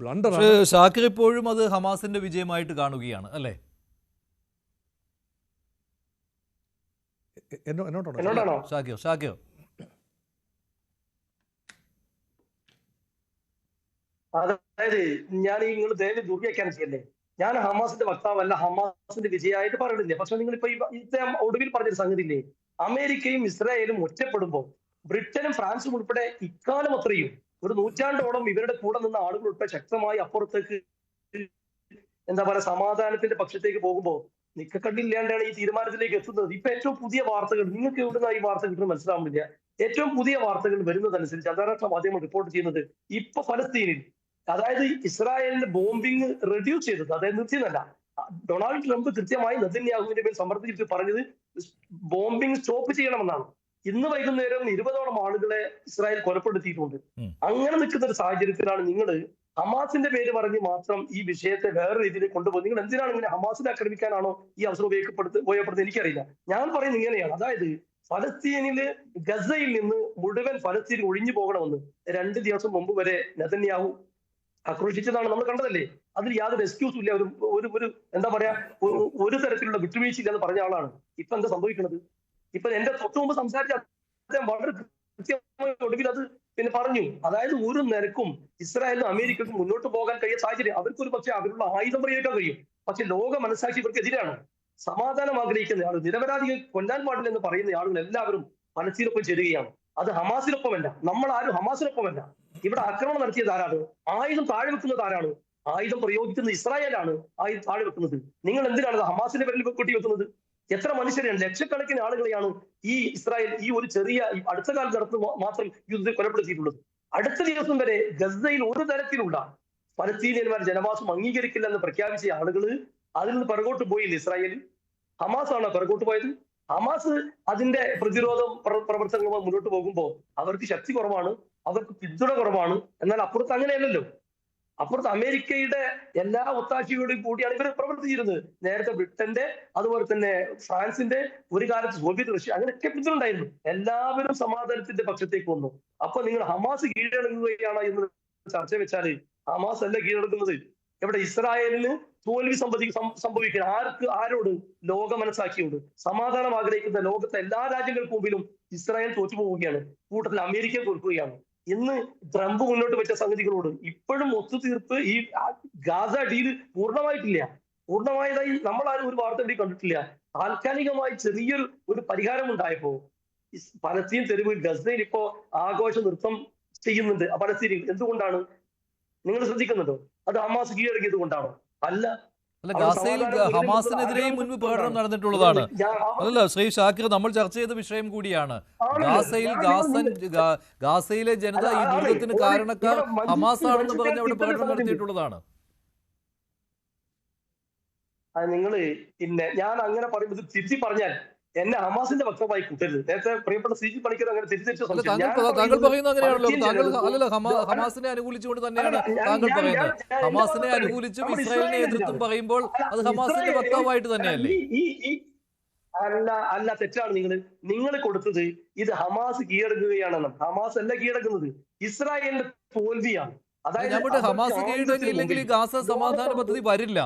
ബ്ലണ്ടറാണ്. ഷാക്കിർ ഇപ്പോഴും അത് ഹമാസിന്റെ വിജയമായിട്ട് കാണുകയാണ് അല്ലേ? എന്നോടാണോ? ഷാക്കിർ അതായത് ഞാൻ നിങ്ങൾ ദയവ് ദുർവ്യാഖ്യാനം ചെയ്യല്ലേ. ഞാൻ ഹമാസിന്റെ വക്താവല്ല, ഹമാസിന്റെ വിജയമായിട്ട് പറയുന്നില്ല. പക്ഷെ നിങ്ങൾ ഇപ്പൊ ഇദ്ദേഹം ഒടുവിൽ പറഞ്ഞൊരു സംഗതി ഇല്ലേ, അമേരിക്കയും ഇസ്രായേലും ഒറ്റപ്പെടുമ്പോൾ ബ്രിട്ടനും ഫ്രാൻസും ഉൾപ്പെടെ ഇക്കാലം അത്രയും ഒരു നൂറ്റാണ്ടോളം ഇവരുടെ കൂടെ നിന്ന ആളുകൾ ഉൾപ്പെടെ ശക്തമായി അപ്പുറത്തേക്ക് എന്താ പറയാ സമാധാനത്തിന്റെ പക്ഷത്തേക്ക് പോകുമ്പോൾ നിക്കക്കണ്ണില്ലാണ്ടാണ് ഈ തീരുമാനത്തിലേക്ക് എത്തുന്നത്. ഇപ്പൊ ഏറ്റവും പുതിയ വാർത്തകൾ, നിങ്ങൾക്ക് എവിടുന്ന ഈ വാർത്ത കിട്ടുന്നത് മനസ്സിലാവുന്നില്ല. ഏറ്റവും പുതിയ വാർത്തകൾ വരുന്നതനുസരിച്ച് അന്താരാഷ്ട്ര മാധ്യമങ്ങൾ റിപ്പോർട്ട് ചെയ്യുന്നത് ഇപ്പൊ ഫലസ്തീനിൽ, അതായത് ഇസ്രായേലിന്റെ ബോംബിംഗ് റെഡ്യൂസ് ചെയ്തത്, അതായത് നിർത്തിയതല്ല. ഡൊണാൾഡ് ട്രംപ് കൃത്യമായി നെതന്യാഹുവിന്റെ മേൽ സമ്മർദ്ദിച്ചിട്ട് പറഞ്ഞത് ബോംബിംഗ് സ്റ്റോപ്പ് ചെയ്യണമെന്നാണ്. ഇന്ന് വൈകുന്നേരം 20ഓളം ആളുകളെ ഇസ്രായേൽ കൊലപ്പെടുത്തിയിട്ടുണ്ട്. അങ്ങനെ നിൽക്കുന്ന ഒരു സാഹചര്യത്തിലാണ് നിങ്ങൾ ഹമാസിന്റെ പേര് പറഞ്ഞ് മാത്രം ഈ വിഷയത്തെ വേറെ രീതിയിൽ കൊണ്ടുപോകുന്നത്. നിങ്ങൾ എന്തിനാണ് ഇങ്ങനെ ഹമാസിനെ ആക്രമിക്കാനാണോ ഈ അവസരം ഉപയോഗപ്പെടുത്തുന്നത് എനിക്കറിയില്ല. ഞാൻ പറയുന്നത് ഇങ്ങനെയാണ്, അതായത് ഫലസ്തീനില് ഗസയിൽ നിന്ന് മുഴുവൻ ഫലസ്തീൻ ഒഴിഞ്ഞു പോകണമെന്ന് 2 ദിവസം മുമ്പ് വരെ നെതന്യാഹു ആക്രോശിച്ചതാണ് നമ്മൾ കണ്ടതല്ലേ. അതിൽ യാതൊരു എക്സ്ക്യൂസും ഇല്ല, ഒരു എന്താ പറയാ ഒരു തരത്തിലുള്ള വിട്ടുവീഴ്ചയില്ല എന്ന് പറഞ്ഞ ആളാണ്. ഇപ്പൊ എന്താ സംഭവിക്കുന്നത്? ഇപ്പൊ എന്റെ തൊട്ടു മുമ്പ് സംസാരിച്ച അദ്ദേഹം വളരെ കൃത്യമായി ഒടുവിൽ അത് പിന്നെ പറഞ്ഞു. അതായത് ഒരു നിരക്കും ഇസ്രായേലിനും അമേരിക്കക്കും മുന്നോട്ട് പോകാൻ കഴിയുന്ന സാഹചര്യം, അവർക്ക് ഒരു പക്ഷേ അവരുടെ ആയുധം പ്രയോഗിക്കാൻ കഴിയും, പക്ഷെ ലോക മനസ്സാക്ഷി ഇവർക്ക് എതിരാണ്. സമാധാനം ആഗ്രഹിക്കുന്ന ആളുകൾ, നിരപരാധികൾ കൊല്ലാൻ പാടില്ല എന്ന് പറയുന്ന ആളുകൾ എല്ലാവരും ഫലസ്തീനൊപ്പം ചേരുകയാണ്. അത് ഹമാസിനൊപ്പമല്ല, നമ്മൾ ആരും ഹമാസിനൊപ്പമല്ല. ഇവിടെ ആക്രമണം നടത്തിയത് ആരാണ്? ആയുധം താഴെ വെക്കുന്നത് ആരാണ്? ആയുധം പ്രയോഗിക്കുന്നത് ഇസ്രായേലാണ് ആയുധം താഴെ വെക്കുന്നത്. നിങ്ങൾ എന്തിനാണ് ഹമാസിന്റെ പേരിൽ കൊട്ടി വെക്കുന്നത്? എത്ര മനുഷ്യരെയാണ്, ലക്ഷക്കണക്കിന് ആളുകളെയാണ് ഈ ഇസ്രായേൽ ഈ ഒരു ചെറിയ അടുത്ത കാലത്ത് നടത്തുന്ന മാത്രം യുദ്ധത്തിൽ കൊലപ്പെടുത്തിയിട്ടുള്ളത്. അടുത്ത ദിവസം വരെ ഗസയിൽ ഒരു തരത്തിലുള്ള ഫലസ്തീനിയന്മാർ ജനവാസം അംഗീകരിക്കില്ല എന്ന് പ്രഖ്യാപിച്ച ആളുകൾ അതിൽ നിന്ന് പിറകോട്ട് പോയില്ല. ഇസ്രായേൽ ഹമാസ് ആണോ പിറകോട്ട് പോയത്? ഹമാസ് അതിന്റെ പ്രതിരോധം പ്രവർത്തനങ്ങളുമായി മുന്നോട്ട് പോകുമ്പോൾ അവർക്ക് ശക്തി കുറവാണ്, അവർക്ക് പിന്തുണ കുറവാണ്. എന്നാൽ അപ്പുറത്ത് അങ്ങനെയല്ലല്ലോ. അപ്പുറത്ത് അമേരിക്കയുടെ എല്ലാ ഒത്താശയോടും കൂടിയാണ് ഇവർ പ്രവർത്തിച്ചിരുന്നത്. നേരത്തെ ബ്രിട്ടന്റെ, അതുപോലെ തന്നെ ഫ്രാൻസിന്റെ, ഒരു കാലത്ത് സോവിയറ്റ് റഷ്യ, അങ്ങനെയൊക്കെ പിന്തുണ ഉണ്ടായിരുന്നു. എല്ലാവരും സമാധാനത്തിന്റെ പക്ഷത്തേക്ക് വന്നു. അപ്പൊ നിങ്ങൾ ഹമാസ് കീഴടങ്ങുകയാണ് എന്ന് ചർച്ച വെച്ചാൽ ഹമാസ് അല്ല കീഴടക്കുന്നത്. ഇവിടെ ഇസ്രായേലിന് തോൽവി സംഭവിക്കുക ആരോട്? ലോക മനസ്സാക്കിയോട്. സമാധാനം ആഗ്രഹിക്കുന്ന ലോകത്തെ എല്ലാ രാജ്യങ്ങൾക്ക് മുമ്പിലും ഇസ്രായേൽ തോറ്റുപോവുകയാണ്, കൂട്ടത്തിൽ അമേരിക്ക തോൽക്കുകയാണ്. ഇന്ന് ട്രംപ് മുന്നോട്ട് വെച്ച സംഗതികളോട് ഇപ്പോഴും ഒത്തുതീർപ്പ്, ഈ ഗാസ ഡീൽ പൂർണ്ണമായിട്ടില്ല. പൂർണ്ണമായതായി നമ്മൾ ആരും ഒരു വാർത്ത കൂടി കണ്ടിട്ടില്ല. താൽക്കാലികമായി ചെറിയൊരു പരിഹാരം ഉണ്ടായപ്പോ പലസ്തീൻ തെരുവിൽ ഗസയിൽ ഇപ്പോ ആഘോഷ നൃത്തം ചെയ്യുന്നുണ്ട് പലസ്തീനിൽ. എന്തുകൊണ്ടാണ് നിങ്ങൾ ശ്രദ്ധിക്കുന്നുണ്ടോ? അത് ഹമാസ് കീഴടക്കിയത് കൊണ്ടാണോ? അല്ല. ഗാസയിൽ ഹമാസിനെതിരെയും മുൻപ് പ്രകടനം നടന്നിട്ടുള്ളതാണ്. അല്ല ശ്രീ ഷാക്കിർ, നമ്മൾ ചർച്ച ചെയ്ത വിഷയം കൂടിയാണ്. ഗാസയിലെ ജനത ഈ ദുരിതത്തിന് കാരണക്കാർ ഹമാസ് ആണെന്ന് പറഞ്ഞ് അവിടെ പ്രകടനം നടത്തിയിട്ടുള്ളതാണ്. നിങ്ങള് പിന്നെ ഞാൻ അങ്ങനെ പറയുന്നത് തിരിച്ചു പറഞ്ഞാൽ എന്നെ ഹമാസിന്റെ വക്താവായി കൂട്ടരുത്. നേരത്തെ പ്രിയപ്പെട്ട സി.ജി. പണിക്കർ അങ്ങനെ താങ്കൾ പറയുന്നത് അങ്ങനെയാണല്ലോ. താങ്കൾ അല്ലല്ലോ, ഹമാസിനെ അനുകൂലിച്ചുകൊണ്ട് തന്നെയാണ് താങ്കൾ പറയുന്നത്. ഹമാസിനെ അനുകൂലിച്ചും ഇസ്രായേലിനെ എതിർത്തും പറയുമ്പോൾ അത് ഹമാസിന്റെ വക്താവായിട്ട് തന്നെയല്ലേ? അല്ല, തെറ്റാണ്. നിങ്ങൾ കൊടുത്തത് ഇത് ഹമാസ് കീഴടങ്ങുകയാണെന്നും. ഹമാസ് അല്ല കീഴടങ്ങുന്നത്, ഇസ്രായേലിന്റെ തോൽവിയാണ്. അതായത് ഹമാസ് കീഴടങ്ങിയില്ലെങ്കിൽ ഈ ഗാസ സമാധാന പദ്ധതി വരില്ല.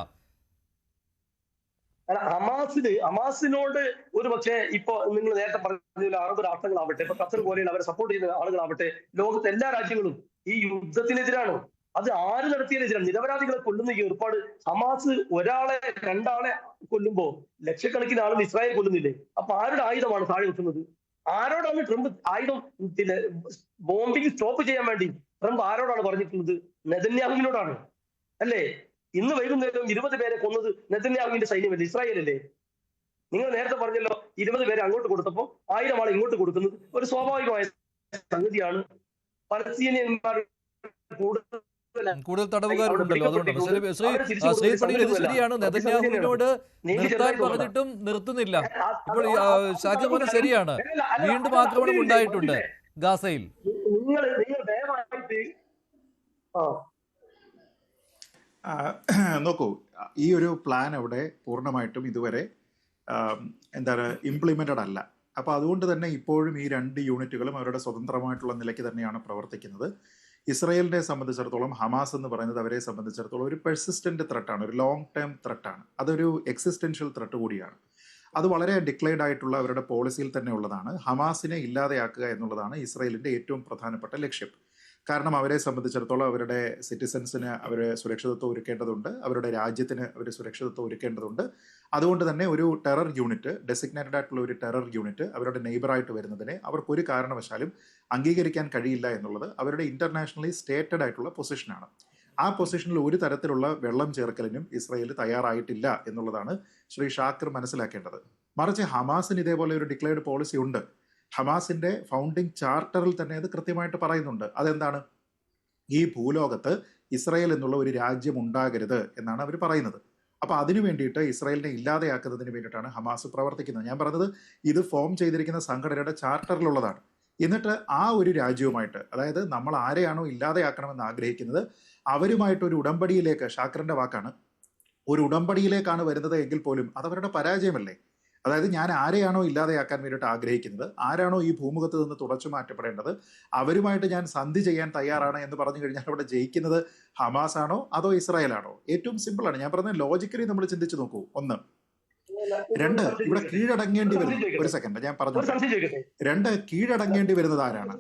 ഹമാസിനോട് ഒരു പക്ഷേ ഇപ്പൊ നിങ്ങൾ നേരത്തെ പറഞ്ഞ അറബ് രാഷ്ട്രങ്ങളാവട്ടെ, ഇപ്പൊ ഖത്തർ പോലെയുള്ള അവരെ സപ്പോർട്ട് ചെയ്യുന്ന ആളുകളാവട്ടെ, ലോകത്തെ എല്ലാ രാജ്യങ്ങളും ഈ യുദ്ധത്തിനെതിരാണ്. അത് ആര് നടത്തിയതിനെതിരാണ്? നിരപരാധികളെ കൊല്ലുന്ന ഈ ഏർപ്പാട്. ഹമാസ് ഒരാളെ 2 ആളെ കൊല്ലുമ്പോ ലക്ഷക്കണക്കിന് ആളുകൾ ഇസ്രായേൽ കൊല്ലുന്നില്ലേ? അപ്പൊ ആരുടെ ആയുധമാണ് താഴെ വെക്കുന്നത്? ആരോടാണ് ട്രംപ് ആയുധം പിന്നെ ബോംബിംഗ് സ്റ്റോപ്പ് ചെയ്യാൻ വേണ്ടി ട്രംപ് ആരോടാണ് പറഞ്ഞിട്ടുള്ളത്? നെതന്യാഹുവിനോടാണ് അല്ലേ? ഇന്ന് വൈകുന്നേരം 20 പേരെ കൊന്നത് നെതന്യാഹുവിന്റെ സൈന്യമല്ലേ, ഇസ്രായേലല്ലേ? നിങ്ങൾ നേരത്തെ പറഞ്ഞല്ലോ 20 പേരെ അങ്ങോട്ട് കൊടുത്തപ്പോൾ 1000 ആളെ ഇങ്ങോട്ട് കൊടുക്കുന്നത് ഒരു സ്വാഭാവികമായ സംഗതിയാണ്. പലസ്തീനിയന്മാർ കൂടുതൽ തടവുകാരുണ്ടല്ലോ, അതുകൊണ്ടാണ്. ശ്രീ പണിക്കർ, ഇത് ശരിയാണ്, നെതന്യാഹുവിനോട് നിർത്താൻ പറഞ്ഞിട്ടും നിർത്തുന്നില്ല. ഇപ്പോൾ ഷാക്കിർ പറഞ്ഞത് ശരിയാണ്, വീണ്ടും ആക്രമണം ഉണ്ടായിട്ടുണ്ട് ഗാസയിൽ. നോക്കൂ, ഈ ഒരു പ്ലാൻ അവിടെ പൂർണ്ണമായിട്ടും ഇതുവരെ എന്താണ് ഇംപ്ലിമെന്റഡ് അല്ല. അപ്പോൾ അതുകൊണ്ട് തന്നെ ഇപ്പോഴും ഈ 2 യൂണിറ്റുകളും അവരുടെ സ്വതന്ത്രമായിട്ടുള്ള നിലയ്ക്ക് തന്നെയാണ് പ്രവർത്തിക്കുന്നത്. ഇസ്രയേലിനെ സംബന്ധിച്ചിടത്തോളം ഹമാസ് എന്ന് പറയുന്നത് അവരെ സംബന്ധിച്ചിടത്തോളം ഒരു പെർസിസ്റ്റന്റ് ത്രെട്ടാണ്, ഒരു ലോങ് ടേം ത്രെട്ടാണ്. അതൊരു എക്സിസ്റ്റൻഷ്യൽ ത്രെട്ട് കൂടിയാണ്. അത് വളരെ ഡിക്ലെയർഡ് ആയിട്ടുള്ള അവരുടെ പോളിസിയിൽ തന്നെ ഉള്ളതാണ്. ഹമാസിനെ ഇല്ലാതെയാക്കുക എന്നുള്ളതാണ് ഇസ്രയേലിൻ്റെ ഏറ്റവും പ്രധാനപ്പെട്ട ലക്ഷ്യം. കാരണം അവരെ സംബന്ധിച്ചിടത്തോളം അവരുടെ സിറ്റിസൻസിന് അവർ സുരക്ഷിതത്വം ഒരുക്കേണ്ടതുണ്ട്, അവരുടെ രാജ്യത്തിന് അവർ സുരക്ഷിതത്വം ഒരുക്കേണ്ടതുണ്ട്. അതുകൊണ്ട് തന്നെ ഒരു ടെറർ യൂണിറ്റ്, ഡെസിഗ്നേറ്റഡ് ആയിട്ടുള്ള ഒരു ടെറർ യൂണിറ്റ് അവരുടെ നെയ്ബറായിട്ട് വരുന്നതിനെ അവർക്കൊരു കാരണവശാലും അംഗീകരിക്കാൻ കഴിയില്ല എന്നുള്ളത് അവരുടെ ഇന്റർനാഷണലി സ്റ്റേറ്റഡ് ആയിട്ടുള്ള പൊസിഷനാണ്. ആ പൊസിഷനിൽ ഒരു തരത്തിലുള്ള വെള്ളം ചേർക്കലിനും ഇസ്രയേൽ തയ്യാറായിട്ടില്ല എന്നുള്ളതാണ് ശ്രീ ഷാക്കിർ മനസ്സിലാക്കേണ്ടത്. മറിച്ച് ഹമാസിന് ഇതേപോലെ ഒരു ഡിക്ലെയർഡ് പോളിസി ഉണ്ട്. ഹമാസിന്റെ ഫൗണ്ടിങ് ചാർട്ടറിൽ തന്നെ അത് കൃത്യമായിട്ട് പറയുന്നുണ്ട്. അതെന്താണ്? ഈ ഭൂലോകത്ത് ഇസ്രയേൽ എന്നുള്ള ഒരു രാജ്യം ഉണ്ടാകരുത് എന്നാണ് അവർ പറയുന്നത്. അപ്പൊ അതിനു വേണ്ടിയിട്ട് ഇസ്രയേലിനെ ഇല്ലാതെയാക്കുന്നതിന് വേണ്ടിയിട്ടാണ് ഹമാസ് പ്രവർത്തിക്കുന്നത്. ഞാൻ പറഞ്ഞത് ഇത് ഫോം ചെയ്തിരിക്കുന്ന സംഘടനയുടെ ചാർട്ടറിലുള്ളതാണ്. എന്നിട്ട് ആ ഒരു രാജ്യവുമായിട്ട്, അതായത് നമ്മൾ ആരെയാണോ ഇല്ലാതെയാക്കണമെന്ന് ആഗ്രഹിക്കുന്നത് അവരുമായിട്ടൊരു ഉടമ്പടിയിലേക്ക്, ഷാക്കറിന്റെ വാക്കാണ്, ഒരു ഉടമ്പടിയിലേക്കാണ് വരുന്നത് എങ്കിൽ പോലും അതവരുടെ പരാജയമല്ലേ? അതായത് ഞാൻ ആരെയാണോ ഇല്ലാതെയാക്കാൻ വേണ്ടിയിട്ട് ആഗ്രഹിക്കുന്നത്, ആരാണോ ഈ ഭൂമുഖത്ത് നിന്ന് തുടച്ചു മാറ്റപ്പെടേണ്ടത്, അവരുമായിട്ട് ഞാൻ സന്ധി ചെയ്യാൻ തയ്യാറാണ് എന്ന് പറഞ്ഞു കഴിഞ്ഞാൽ അവിടെ ജയിക്കുന്നത് ഹമാസ് ആണോ അതോ ഇസ്രായേലാണോ? ഏറ്റവും സിമ്പിളാണ്. ഞാൻ പറഞ്ഞ ലോജിക്കലി നമ്മൾ ചിന്തിച്ചു നോക്കൂ. ഒന്ന്. രണ്ട്, ഇവിടെ കീഴടങ്ങേണ്ടി വരുന്നത്, ഒരു സെക്കൻഡ് ഞാൻ പറഞ്ഞു, രണ്ട്, കീഴടങ്ങേണ്ടി വരുന്നത് ആരാണ്?